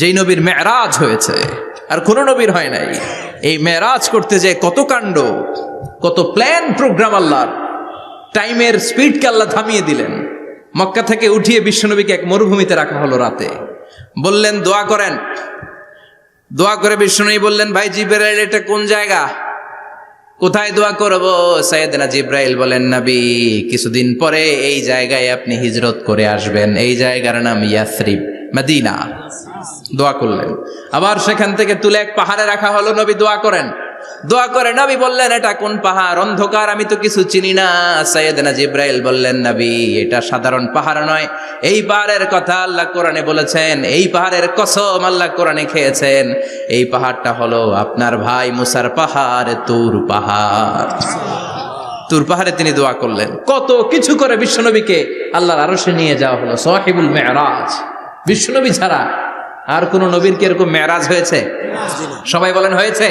যেই নবীর মেরাজ হয়েছে আর কোন নবীর হয় নাই। এই মেরাজ করতে যে কত কাণ্ড, কত প্ল্যান প্রোগ্রাম, আল্লাহর টাইমের স্পিডকে আল্লাহ থামিয়ে দিলেন। মক্কা থেকে উঠিয়ে বিশ্বনবীকে এক মরুভূমিতে রাখা হলো রাতে, বললেন দোয়া করেন। দোয়া করে বিশ্বনবী বললেন, ভাই জিবরাইল, এটা কোন জায়গা, কোথায় দোয়া করব? সাইয়েদনা জিবরাইল বলেন, নবী, কিছুদিন পরে এই জায়গায় আপনি হিজরত করে আসবেন, এই জায়গার নাম ইয়াসরিব, মদিনা। দোয়া করলেন। আবার সেখান থেকে তুলে এক পাহাড়ে রাখা হলো, নবী দোয়া করেন। দোয়া করে নবী বললেন, এটা কোন পাহাড়? অন্ধকার, আমি তো কিছু চিনি না। সাইয়েদনা জিবরাইল বললেন, নবী, এটা সাধারণ পাহাড় নয়, এই পাহাড়ের কথা আল্লাহ কোরআনে বলেছেন, এই পাহাড়ের কসম আল্লাহ কোরআনে খেয়েছেন। এই পাহাড়টা হলো আপনার ভাই মুসার পাহাড়, তুর পাহাড়। তুর পাহাড়ে তিনি দোয়া করলেন। কত কিছু করে বিশ্বনবীকে আল্লাহর আরশে নিয়ে যাওয়া হলো, সাহিবুল মেরাজ। বিশ্বনবী ছাড়া আর কোন নবীর কি এরকম মেরাজ হয়েছে? সবাই বলেন, হয়েছে?